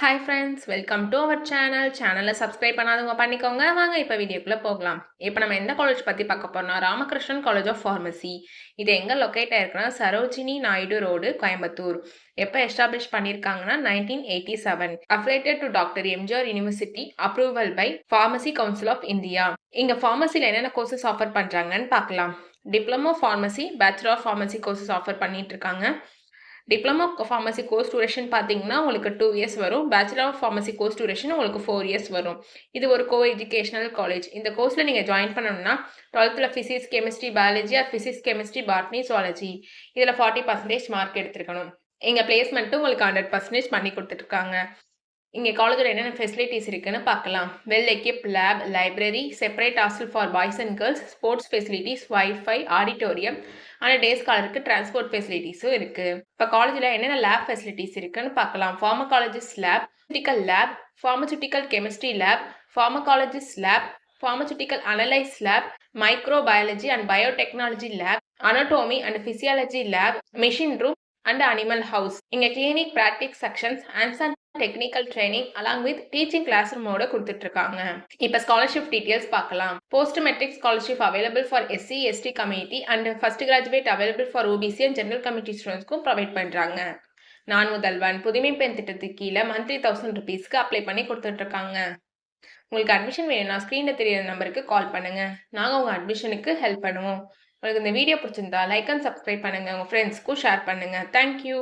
Hi friends, welcome to our channel. சேனலை subscribe பண்ணாதவங்க பண்ணிக்கோங்க. வாங்க இப்போ வீடியோக்குள்ள போகலாம். இப்போ நம்ம எந்த காலேஜ் பத்தி பார்க்க போறோம்னா ராமகிருஷ்ணன் காலேஜ் ஆஃப் ஃபார்மசி. இது எங்க லொகேட் ஆயிருக்குன்னா சரோஜினி நாயுடு ரோடு, கோயம்புத்தூர். எப்போ எஸ்டாப்ளிஷ் பண்ணியிருக்காங்கன்னா 1987. Affiliated to doctor MGR university, approval by pharmacy council of India. இங்க ஃபார்மசியில் என்னென்ன கோர்சஸ் ஆஃபர் பண்றாங்கன்னு பார்க்கலாம். Diploma pharmacy, bachelor of pharmacy courses offer பண்ணிட்டு இருக்காங்க. டிப்ளமோ ஃபார்மசி கோர்ஸ் டியூரேஷன் பார்த்தீங்கன்னா உங்களுக்கு 2 இயர்ஸ் வரும். Bachelor of pharmacy course duration உங்களுக்கு 4 இயர்ஸ் வரும். இது ஒரு கோ எஜுகேஷனல் காலேஜ். இந்த கோர்ஸில் நீங்கள் ஜாயின் பண்ணணும்னா 12th physics chemistry biology R physics chemistry botany zoology இதில் 40% மார்க் எடுத்துருக்கணும். எங்கள் பிளேஸ்மெண்ட்டும் உங்களுக்கு 100% பண்ணி கொடுத்துட்ருக்காங்க. இங்கே காலேஜில் என்னென்ன ஃபெசிலிட்டிஸ் இருக்குன்னு பார்க்கலாம். Well equipped lab, library, separate hostel for boys and girls, sports facilities, wifi, auditorium ஆனால் டே ஸ்காலருக்கு டிரான்ஸ்போர்ட் ஃபெசிலிட்டிஸும் இருக்குது. இப்போ காலேஜில் என்னென்ன லேப் ஃபெசிலிட்டிஸ் இருக்குன்னு பார்க்கலாம். Pharmacologist lab, lab, pharmaceutical chemistry lab, pharmacologist lab, pharmaceutical analysis lab, microbiology and biotechnology lab, anatomy and physiology lab, machine room and animal house. இங்க clinic practice sections, hands-on technical training along with teaching classroom ஓட கொடுத்துட்டு இருக்காங்க. இப்ப scholarship details பார்க்கலாம். Post metric scholarship available for SC, ST community and first graduate available for OBC and general community students-க்கும் provide பண்றாங்க. நான் முதல்வன் புதுமை பெண் திட்டத்துக்கு கீழே மந்த்லி 1000 rupees அப்ளை பண்ணி கொடுத்துட்டு இருக்காங்க. உங்களுக்கு அட்மிஷன் வேணும்னா ஸ்க்ரீனில் தெரியிற நம்பருக்கு கால் பண்ணுங்கள். நாங்கள் உங்கள் அட்மிஷனுக்கு ஹெல்ப் பண்ணுவோம். உங்களுக்கு இந்த வீடியோ பிடிச்சிருந்தா லைக் அண்ட் சப்ஸ்கிரைப் பண்ணுங்கள். உங்கள் ஃப்ரெண்ட்ஸ்க்கும் ஷேர் பண்ணுங்கள். தேங்க்யூ.